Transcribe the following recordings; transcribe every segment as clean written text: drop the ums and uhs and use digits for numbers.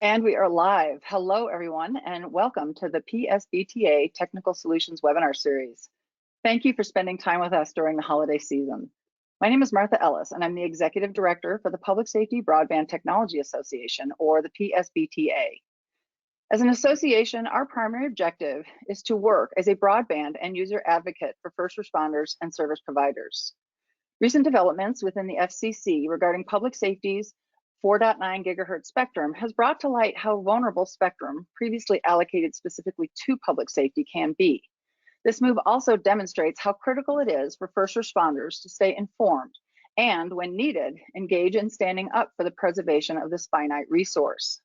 And we are live. Hello, everyone, and welcome to the PSBTA Technical Solutions webinar series. Thank you for spending time with us during the holiday season. My name is Martha Ellis, and I'm the Executive Director for the Public Safety Broadband Technology Association, or the PSBTA. As an association, our primary objective is to work as a broadband and user advocate for first responders and service providers. Recent developments within the FCC regarding public safety's 4.9 gigahertz spectrum has brought to light how vulnerable spectrum previously allocated specifically to public safety can be. This move also demonstrates how critical it is for first responders to stay informed and, when needed, engage in standing up for the preservation of this finite resource.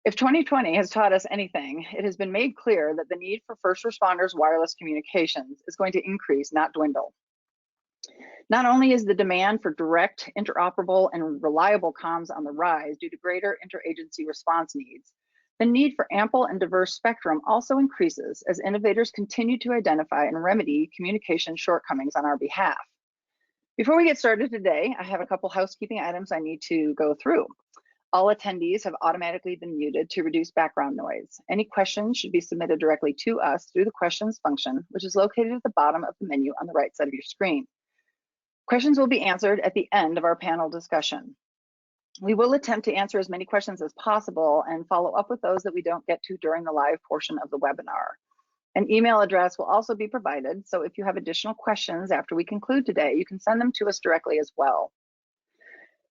If 2020 has taught us anything, it has been made clear that the need for first responders' wireless communications is going to increase, not dwindle. Not only is the demand for direct, interoperable, and reliable comms on the rise due to greater interagency response needs, the need for ample and diverse spectrum also increases as innovators continue to identify and remedy communication shortcomings on our behalf. Before we get started today, I have a couple housekeeping items I need to go through. All attendees have automatically been muted to reduce background noise. Any questions should be submitted directly to us through the questions function, which is located at the bottom of the menu on the right side of your screen. Questions will be answered at the end of our panel discussion. We will attempt to answer as many questions as possible and follow up with those that we don't get to during the live portion of the webinar. An email address will also be provided, so if you have additional questions after we conclude today, you can send them to us directly as well.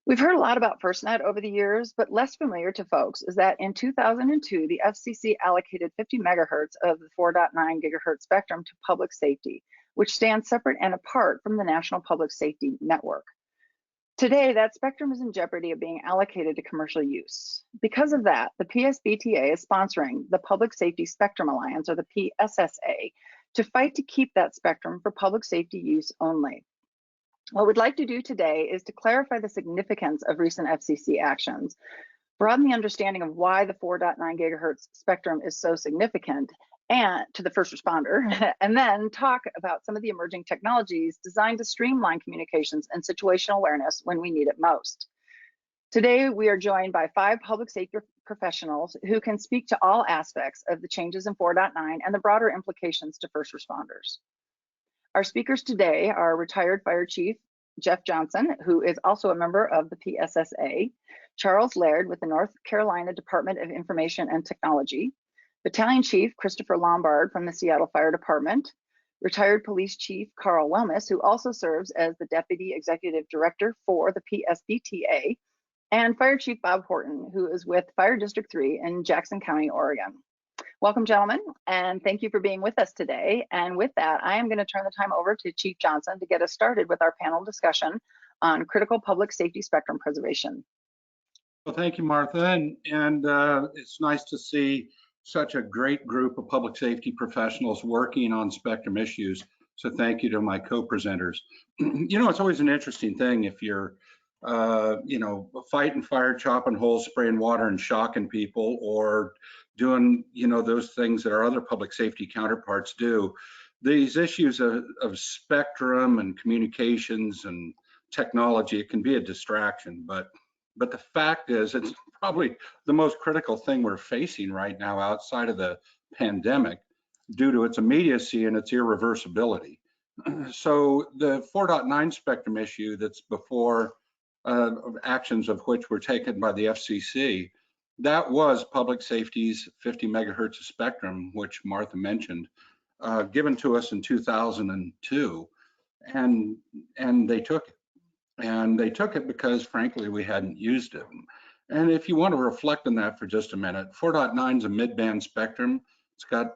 We've heard a lot about FirstNet over the years, but less familiar to folks is that in 2002, the FCC allocated 50 megahertz of the 4.9 gigahertz spectrum to public safety, which stands separate and apart from the National Public Safety Network. Today, that spectrum is in jeopardy of being allocated to commercial use. Because of that, the PSBTA is sponsoring the Public Safety Spectrum Alliance, or the PSSA, to fight to keep that spectrum for public safety use only. What we'd like to do today is to clarify the significance of recent FCC actions, broaden the understanding of why the 4.9 gigahertz spectrum is so significant and to the first responder, and then talk about some of the emerging technologies designed to streamline communications and situational awareness when we need it most. Today, we are joined by 5 public safety professionals who can speak to all aspects of the changes in 4.9 and the broader implications to first responders. Our speakers today are retired Fire Chief Jeff Johnson, who is also a member of the PSSA, Charles Laird with the North Carolina Department of Information and Technology, Battalion Chief Christopher Lombard from the Seattle Fire Department, retired Police Chief Carl Wellness, who also serves as the Deputy Executive Director for the PSBTA, and Fire Chief Bob Horton, who is with Fire District 3 in Jackson County, Oregon. Welcome, gentlemen, and thank you for being with us today. And with that, I am going to turn the time over to Chief Johnson to get us started with our panel discussion on critical public safety spectrum preservation. Well, thank you, Martha, and it's nice to see such a great group of public safety professionals working on spectrum issues. So thank you to my co-presenters. You know, it's always an interesting thing if you're, fighting fire, chopping holes, spraying water and shocking people, or doing, those things that our other public safety counterparts do. These issues of spectrum and communications and technology, it can be a distraction, but the fact is it's probably the most critical thing we're facing right now outside of the pandemic due to its immediacy and its irreversibility. So the 4.9 spectrum issue that's before actions of which were taken by the FCC, that was public safety's 50 megahertz of spectrum, which Martha mentioned, given to us in 2002, and they took it. And they took it because, frankly, we hadn't used it. And if you want to reflect on that for just a minute, 4.9 is a mid-band spectrum. It's got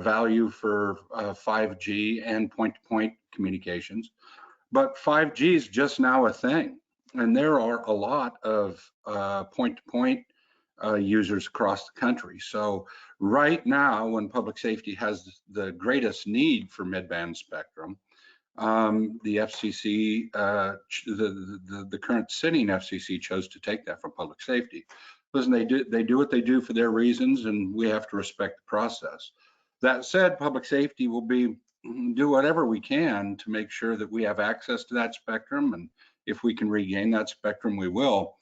value for 5G and point-to-point communications. But 5G is just now a thing. And there are a lot of point-to-point users across the country. So right now, when public safety has the greatest need for mid-band spectrum, the FCC, the current sitting FCC chose to take that from public safety. Listen, they do what they do for their reasons, and we have to respect the process. That said, public safety will do whatever we can to make sure that we have access to that spectrum, and if we can regain that spectrum, we will.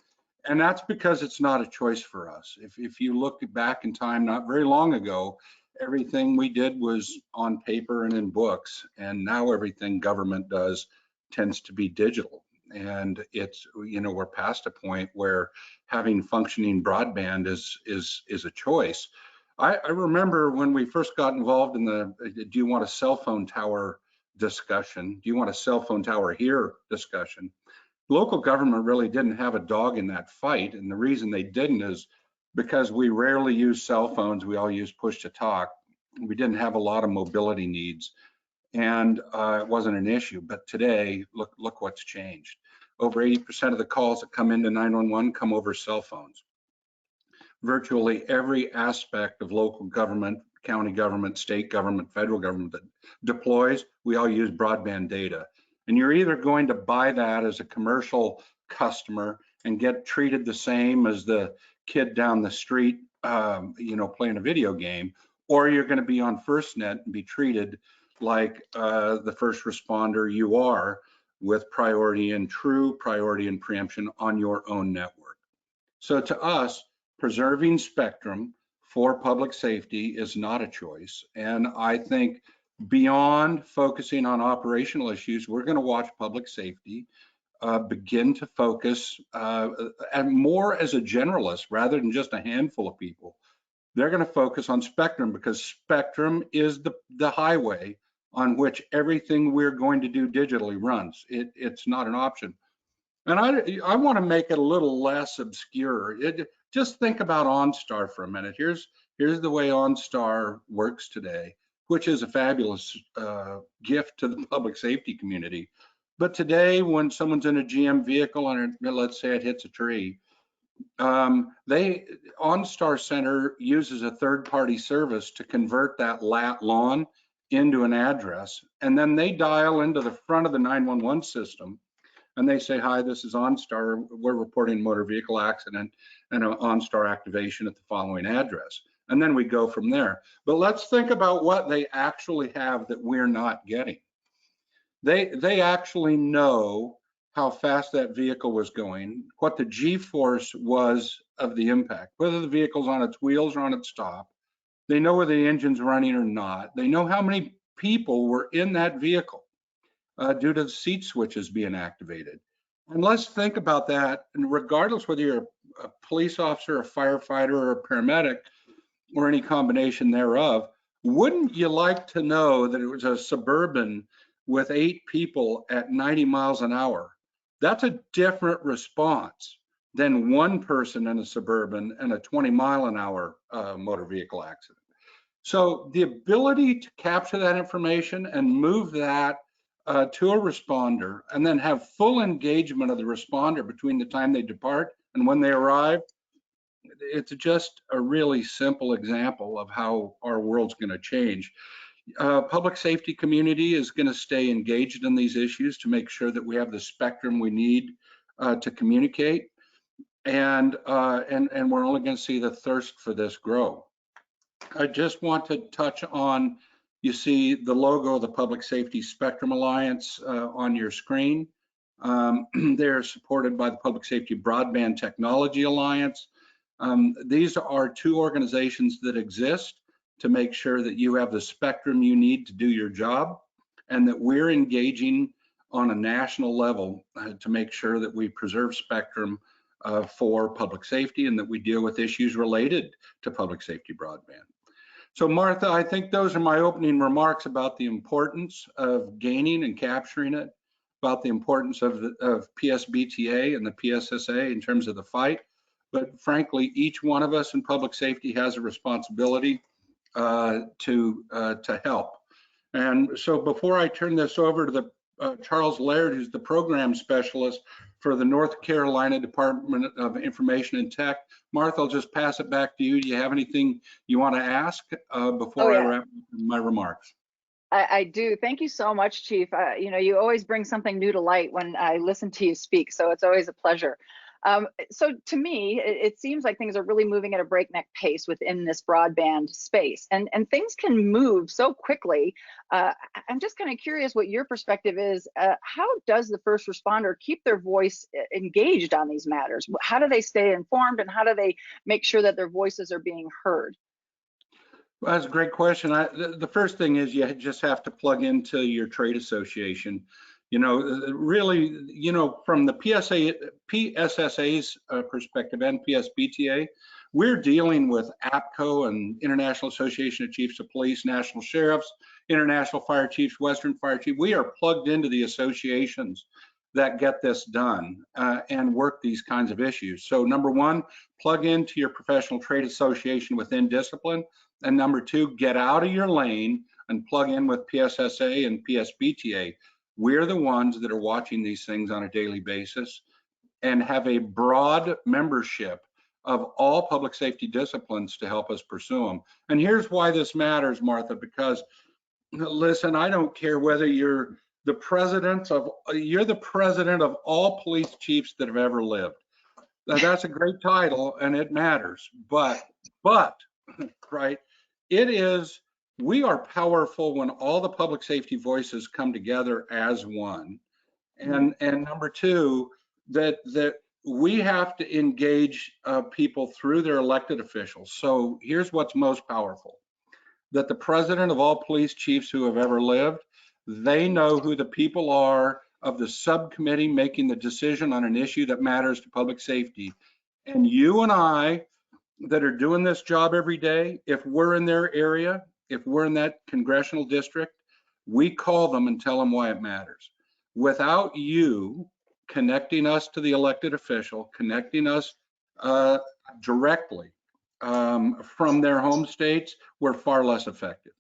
And that's because it's not a choice for us. If you look back in time, not very long ago, everything we did was on paper and in books, and now everything government does tends to be digital. And it's, we're past a point where having functioning broadband is a choice. I remember when we first got involved in the do you want a cell phone tower discussion? Do you want a cell phone tower here discussion? Local government really didn't have a dog in that fight. And the reason they didn't is because we rarely use cell phones. We all use push to talk. We didn't have a lot of mobility needs, and it wasn't an issue. But today, look what's changed. Over 80% of the calls that come into 911 come over cell phones. Virtually every aspect of local government, county government, state government, federal government that deploys, we all use broadband data. And you're either going to buy that as a commercial customer and get treated the same as the kid down the street, playing a video game, or you're going to be on FirstNet and be treated like the first responder you are, with priority and true priority and preemption on your own network. So to us, preserving spectrum for public safety is not a choice. And I think beyond focusing on operational issues, we're going to watch public safety begin to focus and more as a generalist rather than just a handful of people. They're going to focus on spectrum because spectrum is the highway on which everything we're going to do digitally runs. It's not an option. And I want to make it a little less obscure. Just think about OnStar for a minute. Here's the way OnStar works today, which is a fabulous gift to the public safety community. But today, when someone's in a GM vehicle and let's say it hits a tree, OnStar Center uses a third-party service to convert that lat lawn into an address, and then they dial into the front of the 911 system, and they say, "Hi, this is OnStar. We're reporting a motor vehicle accident and an OnStar activation at the following address." And then we go from there. But let's think about what they actually have that we're not getting. They actually know how fast that vehicle was going, what the G-force was of the impact, whether the vehicle's on its wheels or on its top. They know whether the engine's running or not. They know how many people were in that vehicle due to the seat switches being activated. And let's think about that, and regardless whether you're a police officer, a firefighter, or a paramedic, or any combination thereof, wouldn't you like to know that it was a Suburban with 8 people at 90 miles an hour? That's a different response than one person in a Suburban and a 20-mile-an-hour motor vehicle accident. So the ability to capture that information and move that to a responder, and then have full engagement of the responder between the time they depart and when they arrive, it's just a really simple example of how our world's going to change. Public safety community is going to stay engaged in these issues to make sure that we have the spectrum we need to communicate, and we're only going to see the thirst for this grow. I just want to touch on, you see the logo of the Public Safety Spectrum Alliance on your screen. They're supported by the Public Safety Broadband Technology Alliance. These are 2 organizations that exist to make sure that you have the spectrum you need to do your job, and that we're engaging on a national level to make sure that we preserve spectrum for public safety, and that we deal with issues related to public safety broadband. So Martha, I think those are my opening remarks about the importance of gaining and capturing it, about the importance of PSBTA and the PSSA in terms of the fight. But frankly, each one of us in public safety has a responsibility to help. And so before I turn this over to the Charles Laird, who's the program specialist for the North Carolina Department of Information and Tech, Martha, I'll just pass it back to you. Do you have anything you want to ask before I wrap up my remarks? I do. Thank you so much, Chief. You always bring something new to light when I listen to you speak, so it's always a pleasure. So to me, it seems like things are really moving at a breakneck pace within this broadband space, and things can move so quickly. I'm just kind of curious what your perspective is. How does the first responder keep their voice engaged on these matters? How do they stay informed, and how do they make sure that their voices are being heard? Well, that's a great question. The first thing is you just have to plug into your trade association. Really, from the PSSA's perspective and PSBTA, we're dealing with APCO and International Association of Chiefs of Police, National Sheriffs, International Fire Chiefs, Western Fire Chief. We are plugged into the associations that get this done and work these kinds of issues. So number one, plug into your professional trade association within discipline. And number two, get out of your lane and plug in with PSSA and PSBTA. We're the ones that are watching these things on a daily basis and have a broad membership of all public safety disciplines to help us pursue them. And here's why this matters, Martha, because listen, I don't care whether you're the president of all police chiefs that have ever lived. That's a great title and it matters, but right, we are powerful when all the public safety voices come together as one. And number two, that we have to engage people through their elected officials. So here's what's most powerful: that the president of all police chiefs who have ever lived, they know who the people are of the subcommittee making the decision on an issue that matters to public safety. And you and I that are doing this job every day, if we're in their area, if we're in that congressional district, we call them and tell them why it matters. Without you connecting us to the elected official, connecting us directly from their home states, we're far less effective.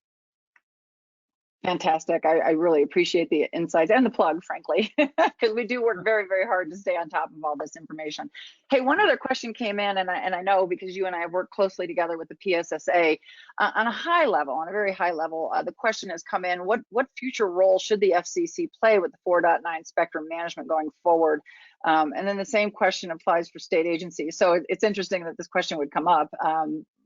Fantastic. I really appreciate the insights and the plug, frankly, because we do work very, very hard to stay on top of all this information. Hey, one other question came in, and I know because you and I have worked closely together with the PSSA on a high level, on a very high level. The question has come in: what future role should the FCC play with the 4.9 spectrum management going forward? And then the same question applies for state agencies. So it's interesting that this question would come up.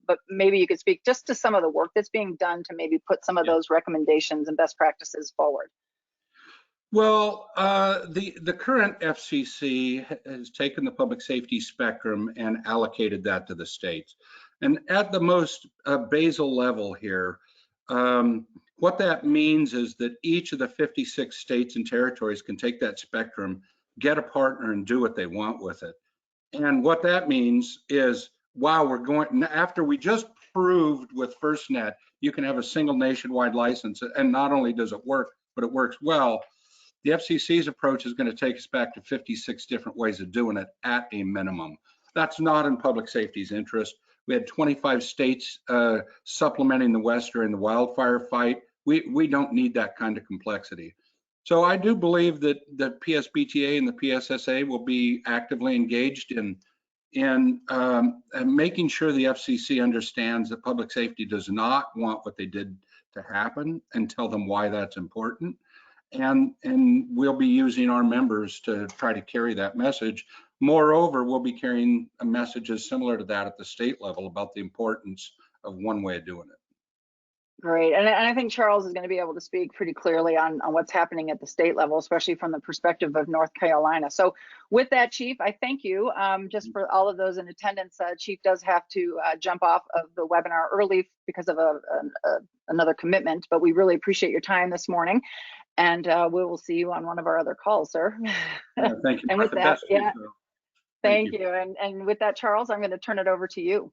But maybe you could speak just to some of the work that's being done to maybe put some of those recommendations and best practices forward. Well, the current FCC has taken the public safety spectrum and allocated that to the states. And at the most basal level here, what that means is that each of the 56 states and territories can take that spectrum, get a partner, and do what they want with it. And what that means is, wow, we're going, after we just proved with FirstNet, you can have a single nationwide license, and not only does it work, but it works well. The FCC's approach is going to take us back to 56 different ways of doing it at a minimum. That's not in public safety's interest. We had 25 states supplementing the West during the wildfire fight. We don't need that kind of complexity. So I do believe that the PSBTA and the PSSA will be actively engaged in making sure the FCC understands that public safety does not want what they did to happen, and tell them why that's important. And we'll be using our members to try to carry that message. Moreover, we'll be carrying messages similar to that at the state level about the importance of one way of doing it. Great, and I think Charles is going to be able to speak pretty clearly on what's happening at the state level, especially from the perspective of North Carolina. So with that, Chief, I thank you. Just for all of those in attendance, Chief does have to jump off of the webinar early because of another commitment, but we really appreciate your time this morning, and we will see you on one of our other calls, sir. Thank you. And with that, thank you. And with that, Charles, I'm going to turn it over to you.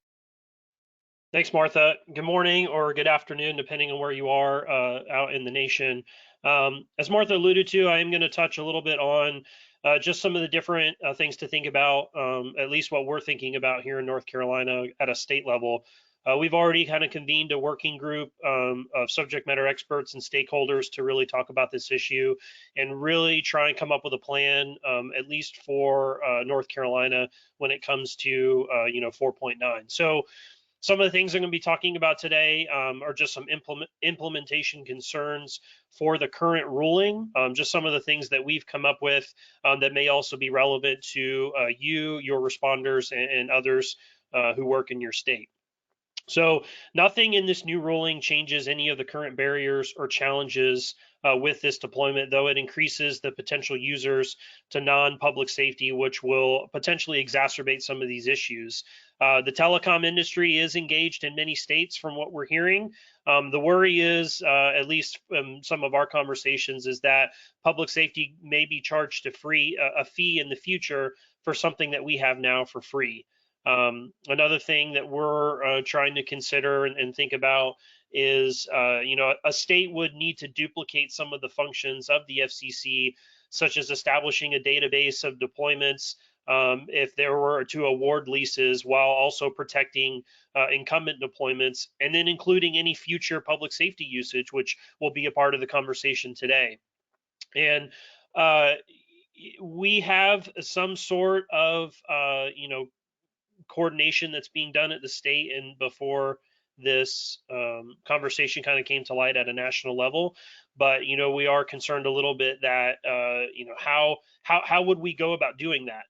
Thanks, Martha. Good morning or good afternoon, depending on where you are out in the nation. As Martha alluded to, I am going to touch a little bit on just some of the different things to think about, at least what we're thinking about here in North Carolina at a state level. We've already kind of convened a working group of subject matter experts and stakeholders to really talk about this issue and really try and come up with a plan, at least for North Carolina when it comes to 4.9. So some of the things I'm going to be talking about today are just some implementation concerns for the current ruling, just some of the things that we've come up with that may also be relevant to you, your responders, and others who work in your state. So nothing in this new ruling changes any of the current barriers or challenges with this deployment, though it increases the potential users to non-public safety, which will potentially exacerbate some of these issues. The telecom industry is engaged in many states from what we're hearing. The worry is, at least from some of our conversations, is that public safety may be charged a fee in the future for something that we have now for free. Another thing that we're trying to consider and think about is, a state would need to duplicate some of the functions of the FCC, such as establishing a database of deployments if there were to award leases, while also protecting incumbent deployments, and then including any future public safety usage, which will be a part of the conversation today. And we have some sort of, coordination that's being done at the state and before this conversation kind of came to light at a national level. But we are concerned a little bit that how would we go about doing that?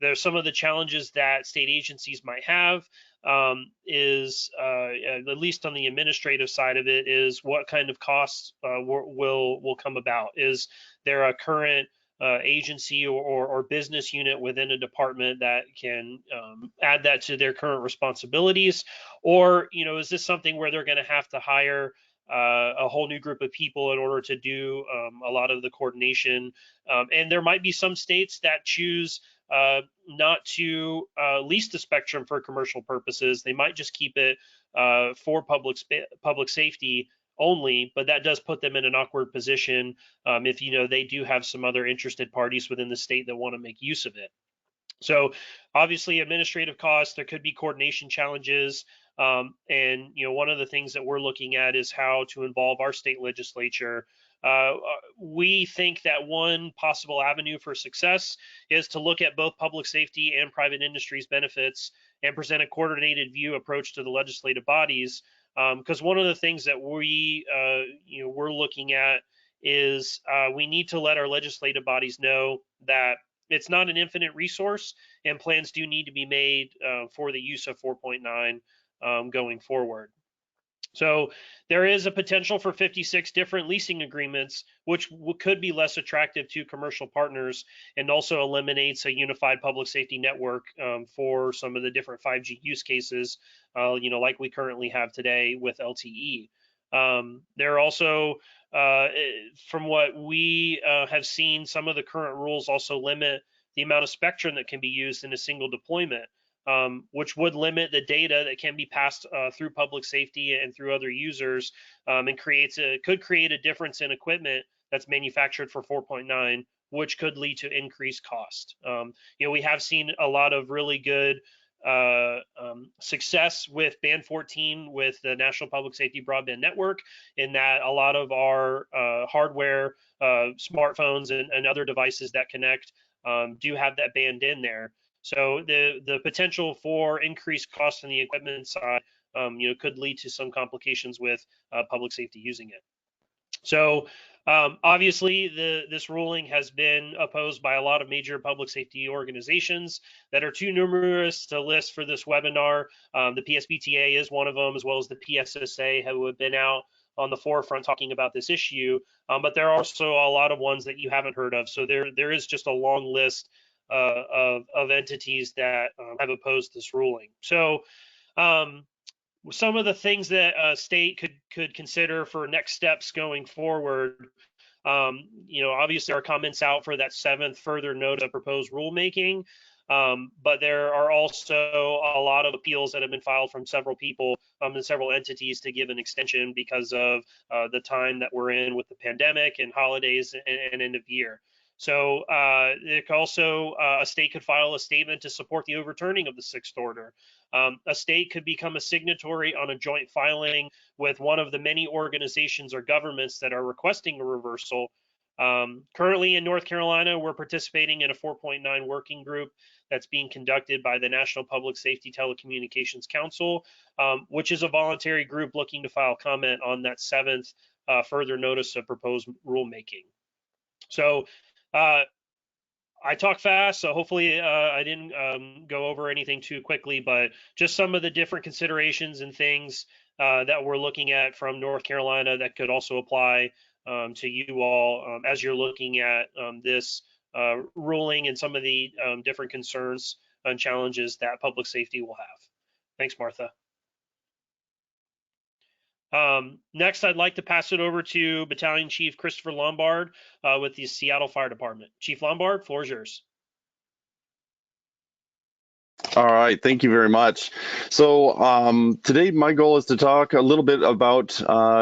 There's some of the challenges that state agencies might have. Is at least on the administrative side of it, is what kind of costs will come about? Is there a current agency or business unit within a department that can add that to their current responsibilities? Or, is this something where they're going to have to hire a whole new group of people in order to do a lot of the coordination? And there might be some states that choose not to lease the spectrum for commercial purposes. They might just keep it for public safety only, but that does put them in an awkward position if they do have some other interested parties within the state that want to make use of it. So obviously administrative costs, there could be coordination challenges. And one of the things that we're looking at is how to involve our state legislature. We think that one possible avenue for success is to look at both public safety and private industry's benefits and present a coordinated view approach to the legislative bodies. Because one of the things that we're looking at is we need to let our legislative bodies know that it's not an infinite resource, and plans do need to be made for the use of 4.9 going forward. So there is a potential for 56 different leasing agreements, which could be less attractive to commercial partners, and also eliminates a unified public safety network for some of the different 5G use cases, like we currently have today with LTE. There are also, from what we have seen, some of the current rules also limit the amount of spectrum that can be used in a single deployment. Which would limit the data that can be passed through public safety and through other users, and could create a difference in equipment that's manufactured for 4.9, which could lead to increased cost. We have seen a lot of really good success with Band 14 with the National Public Safety Broadband Network, in that a lot of our hardware, smartphones, and other devices that connect do have that band in there. So the potential for increased costs on the equipment side, could lead to some complications with public safety using it. So obviously, this ruling has been opposed by a lot of major public safety organizations that are too numerous to list for this webinar. The PSBTA is one of them, as well as the PSSA, who have been out on the forefront talking about this issue. But there are also a lot of ones that you haven't heard of. So there is just a long list of entities that have opposed this ruling. So some of the things that a state could consider for next steps going forward, obviously there are comments out for that 7th further notice of proposed rulemaking, but there are also a lot of appeals that have been filed from several people and several entities to give an extension because of the time that we're in with the pandemic and holidays and end of year. So it could also, a state could file a statement to support the overturning of the 6th order. A state could become a signatory on a joint filing with one of the many organizations or governments that are requesting a reversal, Currently in North Carolina, we're participating in a 4.9 working group that's being conducted by the National Public Safety Telecommunications Council, which is a voluntary group looking to file comment on that 7th further notice of proposed rulemaking. So I talk fast, so hopefully I didn't go over anything too quickly, but just some of the different considerations and things that we're looking at from North Carolina that could also apply to you all as you're looking at this ruling and some of the different concerns and challenges that public safety will have. Thanks, Martha. Next, I'd like to pass it over to Battalion Chief Christopher Lombard with the Seattle Fire Department. Chief Lombard, floor is yours. All right, thank you very much. So today my goal is to talk a little bit about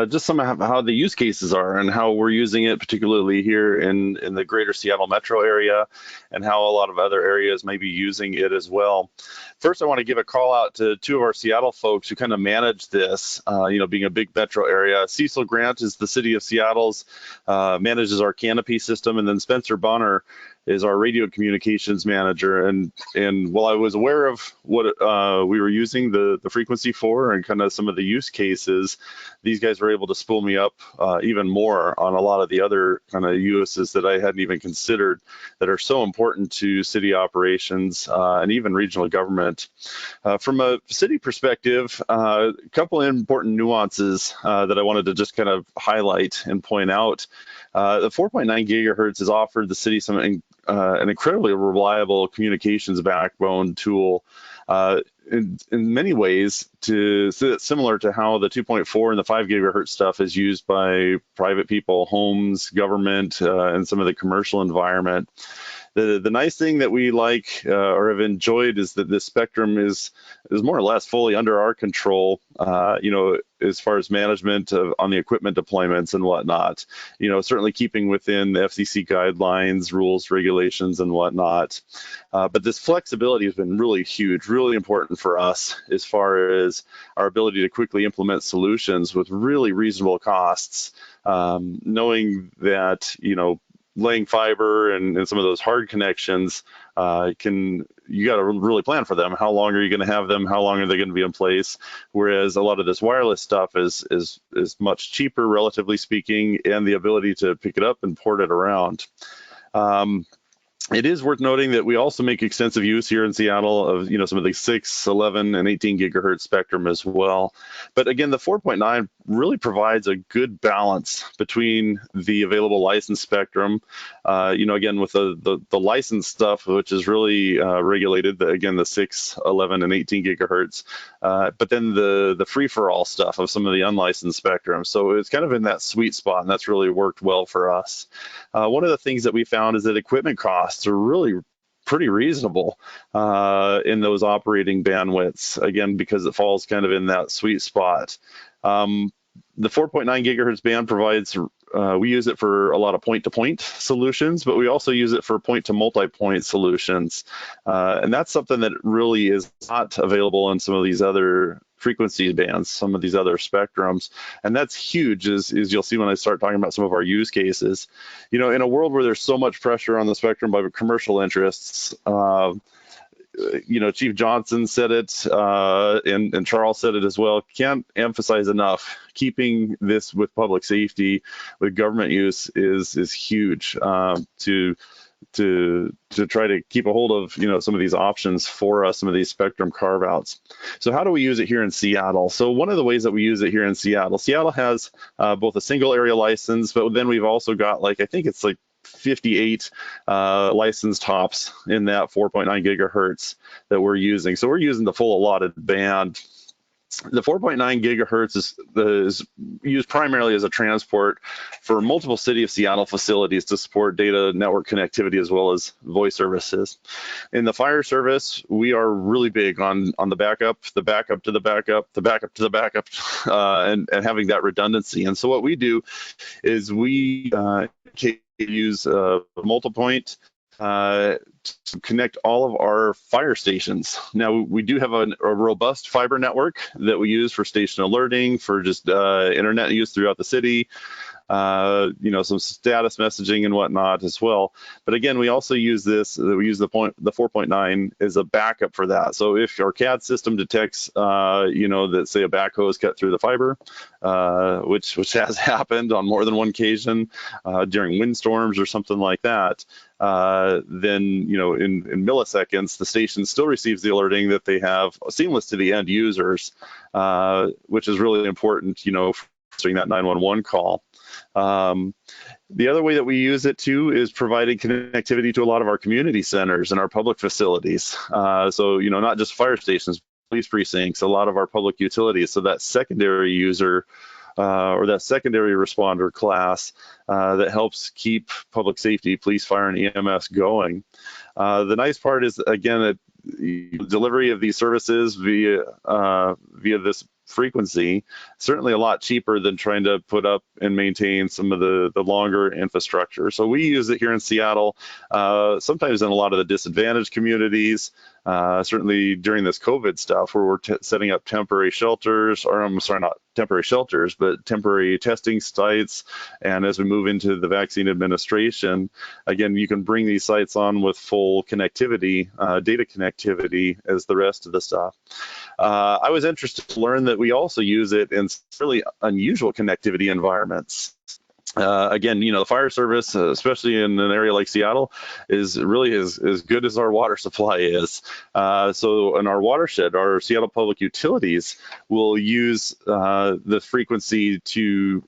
just some of how the use cases are and how we're using it, particularly here in the greater Seattle metro area, and how a lot of other areas may be using it as well. First, I want to give a call out to two of our Seattle folks who kind of manage this, being a big metro area. Cecil Grant is the city of Seattle's, manages our canopy system, and then Spencer Bonner is our radio communications manager. And while I was aware of what we were using the frequency for and kind of some of the use cases, these guys were able to spool me up even more on a lot of the other kind of uses that I hadn't even considered that are so important to city operations and even regional government. From a city perspective, a couple of important nuances that I wanted to just kind of highlight and point out. The 4.9 gigahertz has offered the city an incredibly reliable communications backbone tool in many ways similar to how the 2.4 and the 5 gigahertz stuff is used by private people, homes, government, and some of the commercial environment. The nice thing that we like or have enjoyed is that this spectrum is more or less fully under our control, as far as management on the equipment deployments and whatnot, certainly keeping within the FCC guidelines, rules, regulations, and whatnot. But this flexibility has been really huge, really important for us as far as our ability to quickly implement solutions with really reasonable costs, knowing that, laying fiber and some of those hard connections, you got to really plan for them. How long are you going to have them? How long are they going to be in place? Whereas a lot of this wireless stuff is much cheaper, relatively speaking, and the ability to pick it up and port it around. It is worth noting that we also make extensive use here in Seattle of, some of the 6, 11, and 18 gigahertz spectrum as well. But again, the 4.9 really provides a good balance between the available license spectrum, again, with the license stuff, which is really regulated, the 6, 11, and 18 gigahertz, but then the free-for-all stuff of some of the unlicensed spectrum. So it's kind of in that sweet spot, and that's really worked well for us. One of the things that we found is that equipment costs are really pretty reasonable in those operating bandwidths, again, because it falls kind of in that sweet spot. The 4.9 gigahertz band provides, we use it for a lot of point-to-point solutions, but we also use it for point-to-multi-point solutions. And that's something that really is not available in some of these other frequency bands, some of these other spectrums. And that's huge, as you'll see when I start talking about some of our use cases. In a world where there's so much pressure on the spectrum by commercial interests, Chief Johnson said it, and Charles said it as well. Can't emphasize enough. Keeping this with public safety, with government use, is huge to try to keep a hold of some of these options for us, some of these spectrum carve outs. So how do we use it here in Seattle? So one of the ways that we use it here in Seattle has both a single area license, but then we've also got I think it's 58 licensed hops in that 4.9 gigahertz that we're using. So we're using the full allotted band. The 4.9 gigahertz is used primarily as a transport for multiple City of Seattle facilities to support data network connectivity as well as voice services. In the fire service, we are really big on the backup to the backup to the backup, and having that redundancy. And so what we do is we use multi-point to connect all of our fire stations. Now, we do have a robust fiber network that we use for station alerting, for just internet use throughout the city. some status messaging and whatnot as well. But again, we also use this, we use the 4.9 as a backup for that. So if our CAD system detects, that say a backhoe is cut through the fiber, which has happened on more than one occasion during windstorms or something like that, then, in milliseconds, the station still receives the alerting that they have seamless to the end users, which is really important, during that 911 call. The other way that we use it too is providing connectivity to a lot of our community centers and our public facilities. So, not just fire stations, police precincts, a lot of our public utilities. So that secondary user or that secondary responder class that helps keep public safety, police, fire, and EMS going. The nice part is, again, delivery of these services via this frequency, certainly a lot cheaper than trying to put up and maintain some of the longer infrastructure. So we use it here in Seattle, sometimes in a lot of the disadvantaged communities, certainly during this COVID stuff where we're setting up temporary shelters, or I'm sorry, not temporary shelters, but temporary testing sites. And as we move into the vaccine administration, again, you can bring these sites on with full connectivity, data connectivity as the rest of the stuff. I was interested to learn that we also use it in really unusual connectivity environments. Again, the fire service, especially in an area like Seattle, is really as good as our water supply is. So in our watershed, our Seattle Public Utilities will use the frequency to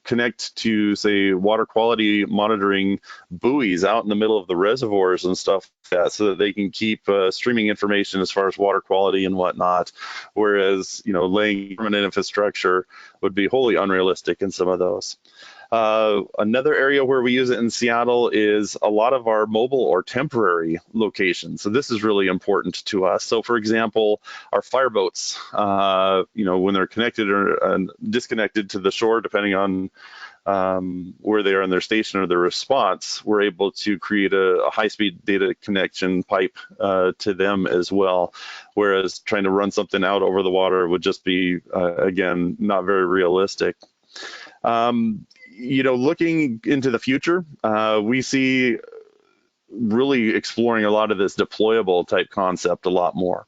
connect to, say, water quality monitoring buoys out in the middle of the reservoirs and stuff like that, so that they can keep streaming information as far as water quality and whatnot. Whereas, laying permanent infrastructure would be wholly unrealistic in some of those. Another area where we use it in Seattle is a lot of our mobile or temporary locations. So this is really important to us. So for example, our fireboats, when they're connected or disconnected to the shore, depending on where they are in their station or their response, we're able to create a high-speed data connection pipe to them as well. Whereas trying to run something out over the water would just be, again, not very realistic. Looking into the future, we see really exploring a lot of this deployable type concept a lot more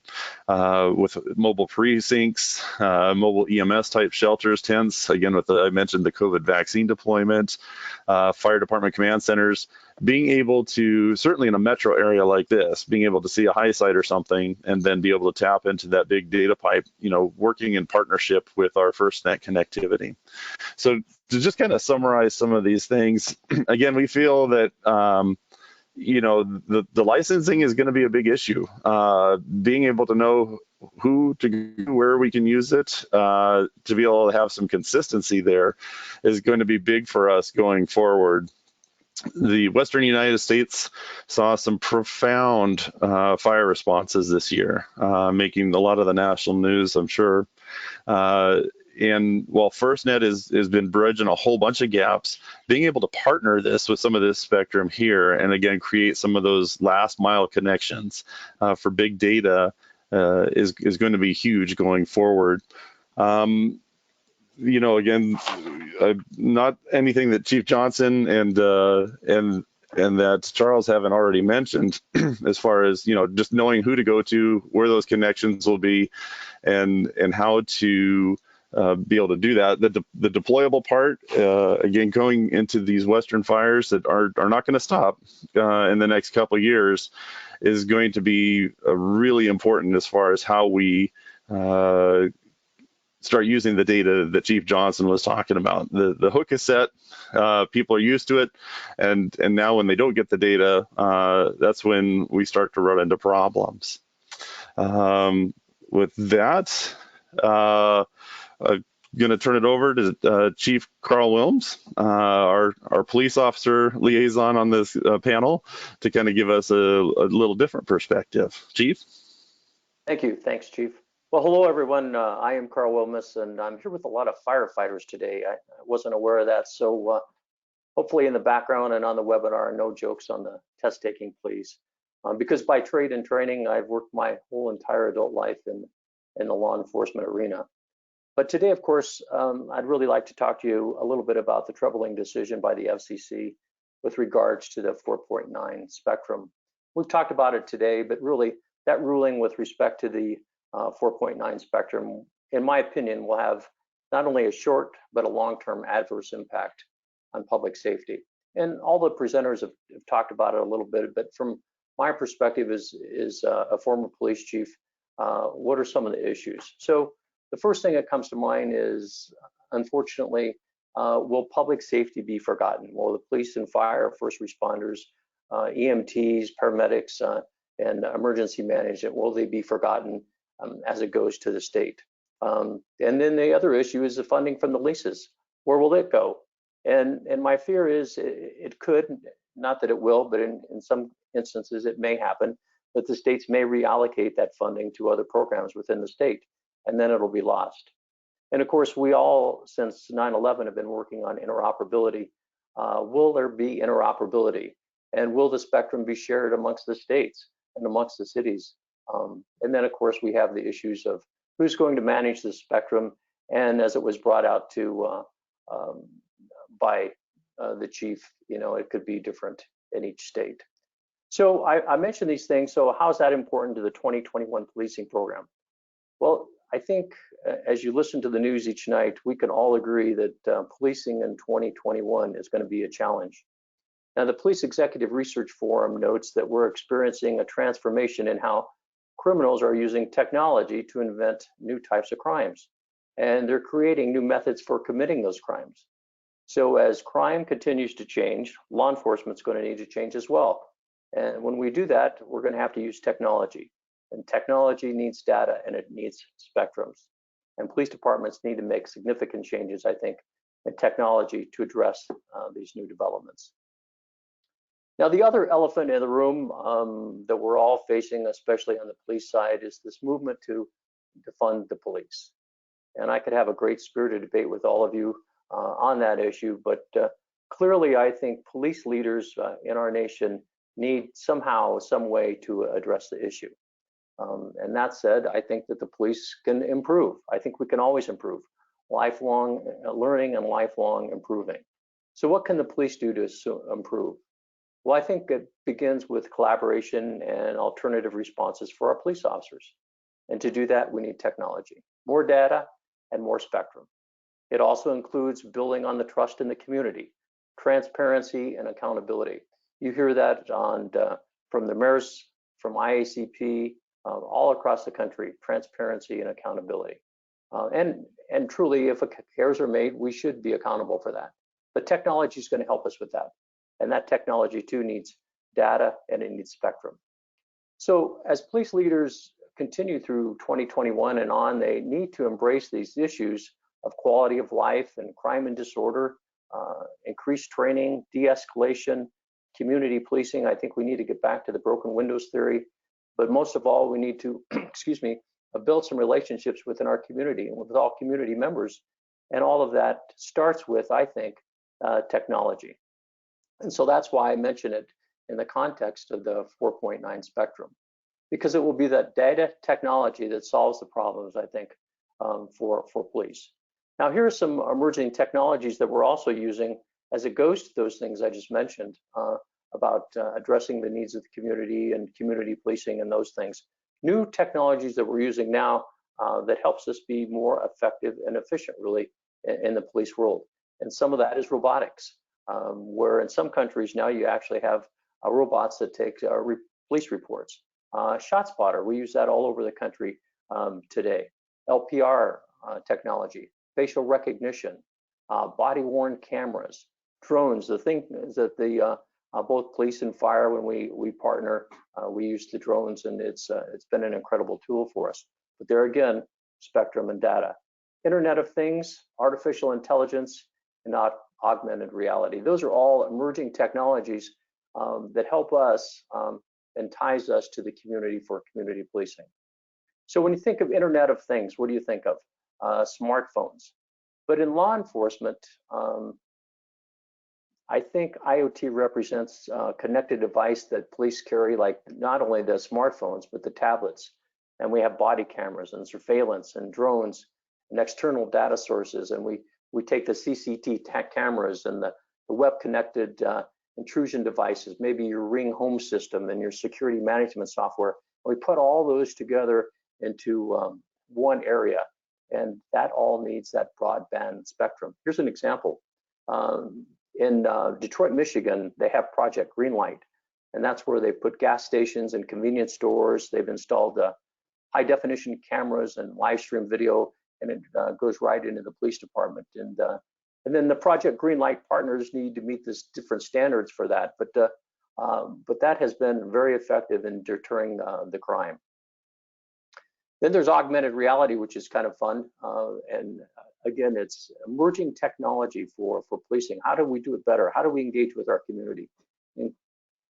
with mobile precincts, mobile EMS type shelters, tents, again, I mentioned the COVID vaccine deployment, fire department command centers, being able to, certainly in a metro area like this, being able to see a high site or something and then be able to tap into that big data pipe, working in partnership with our FirstNet connectivity. So to just kind of summarize some of these things, again, we feel that the licensing is going to be a big issue. Being able to know where we can use it, to be able to have some consistency there is going to be big for us going forward. The Western United States saw some profound fire responses this year, making a lot of the national news, I'm sure. And while FirstNet has been bridging a whole bunch of gaps, being able to partner this with some of this spectrum here, and again, create some of those last mile connections for big data is going to be huge going forward. Again, not anything that Chief Johnson and that Charles haven't already mentioned, as far as just knowing who to go to, where those connections will be, and how to be able to do that. The deployable part, again, going into these Western fires that are not going to stop in the next couple of years, is going to be really important as far as how we start using the data that Chief Johnson was talking about. The hook is set, people are used to it, and now when they don't get the data, that's when we start to run into problems. With that, I'm going to turn it over to Chief Carl Wilms, our police officer liaison on this panel, to kind of give us a little different perspective. Chief? Thank you. Thanks, Chief. Well, hello, everyone. I am Carl Wilms, and I'm here with a lot of firefighters today. I wasn't aware of that, so hopefully in the background and on the webinar, no jokes on the test taking, please. Because by trade and training, I've worked my whole entire adult life in the law enforcement arena. But today, of course, I'd really like to talk to you a little bit about the troubling decision by the FCC with regards to the 4.9 spectrum. We've talked about it today, but really that ruling with respect to the 4.9 spectrum, in my opinion, will have not only a short but a long-term adverse impact on public safety. And all the presenters have talked about it a little bit, but from my perspective as a former police chief, what are some of the issues? So the first thing that comes to mind is, unfortunately, will public safety be forgotten? Will the police and fire, first responders, EMTs, paramedics, and emergency management, will they be forgotten as it goes to the state? And then the other issue is the funding from the leases. Where will it go? And my fear is it could, not that it will, but in some instances it may happen, that the states may reallocate that funding to other programs within the state, and then it'll be lost. And of course, we all, since 9/11, have been working on interoperability. Will there be interoperability? And will the spectrum be shared amongst the states and amongst the cities? And then, of course, we have the issues of who's going to manage the spectrum. And as it was brought out to by the chief, it could be different in each state. So I mentioned these things. So how is that important to the 2021 policing program? Well, I think as you listen to the news each night, we can all agree that policing in 2021 is going to be a challenge. Now, the Police Executive Research Forum notes that we're experiencing a transformation in how criminals are using technology to invent new types of crimes, and they're creating new methods for committing those crimes. So as crime continues to change, law enforcement's going to need to change as well. And when we do that, we're going to have to use technology. And technology needs data and it needs spectrums. And police departments need to make significant changes, I think, in technology to address these new developments. Now, the other elephant in the room that we're all facing, especially on the police side, is this movement to defund the police. And I could have a great spirited debate with all of you on that issue, but clearly I think police leaders in our nation need somehow, some way to address the issue. And that said, I think that the police can improve. I think we can always improve. Lifelong learning and lifelong improving. So what can the police do to improve? Well, I think it begins with collaboration and alternative responses for our police officers. And to do that, we need technology, more data and more spectrum. It also includes building on the trust in the community, transparency and accountability. You hear that from the mayors, from IACP, all across the country, transparency and accountability. And truly, if errors are made, we should be accountable for that. But technology is going to help us with that. And that technology too needs data and it needs spectrum. So as police leaders continue through 2021 and on, they need to embrace these issues of quality of life and crime and disorder, increased training, de-escalation, community policing. I think we need to get back to the broken windows theory. But most of all, we need to, excuse me, build some relationships within our community and with all community members. And all of that starts with, I think, technology. And so that's why I mention it in the context of the 4.9 spectrum, because it will be that data technology that solves the problems, I think, for police. Now, here are some emerging technologies that we're also using as it goes to those things I just mentioned about addressing the needs of the community and community policing and those things. New technologies that we're using now that helps us be more effective and efficient, really, in the police world. And some of that is robotics, where in some countries now you actually have robots that take police reports. ShotSpotter, we use that all over the country today. LPR technology, facial recognition, body-worn cameras, drones, the things that the both police and fire, when we partner, we use the drones, and it's been an incredible tool for us. But there again, spectrum and data. Internet of Things, artificial intelligence, and augmented reality. Those are all emerging technologies that help us and ties us to the community for community policing. So when you think of Internet of Things, what do you think of? Smartphones. But in law enforcement, I think IoT represents a connected device that police carry, like not only the smartphones, but the tablets. And we have body cameras and surveillance and drones and external data sources, and we take the CCTV cameras and the web-connected intrusion devices, maybe your Ring home system and your security management software, and we put all those together into one area, and that all needs that broadband spectrum. Here's an example. In Detroit, Michigan, they have Project Greenlight, and that's where they put gas stations and convenience stores. They've installed high definition cameras and live stream video, and it goes right into the police department. And then the Project Greenlight partners need to meet this different standards for that, but that has been very effective in deterring the crime. Then there's augmented reality, which is kind of fun, and again, it's emerging technology for policing. How do we do it better? How do we engage with our community? And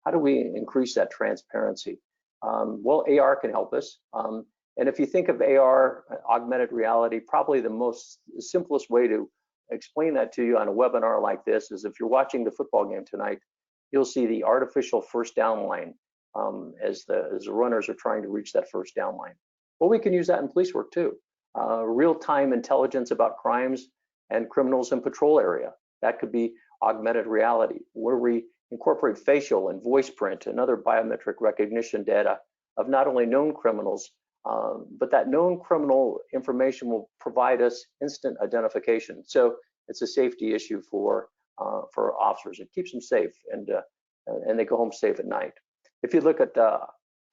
how do we increase that transparency? Well, AR can help us. And if you think of AR, augmented reality, probably the simplest way to explain that to you on a webinar like this is if you're watching the football game tonight, you'll see the artificial first down line as the runners are trying to reach that first down line. Well, we can use that in police work too. Real-time intelligence about crimes and criminals in patrol area. That could be augmented reality, where we incorporate facial and voice print and other biometric recognition data of not only known criminals, but that known criminal information will provide us instant identification. So it's a safety issue for officers. It keeps them safe, and they go home safe at night. If you look at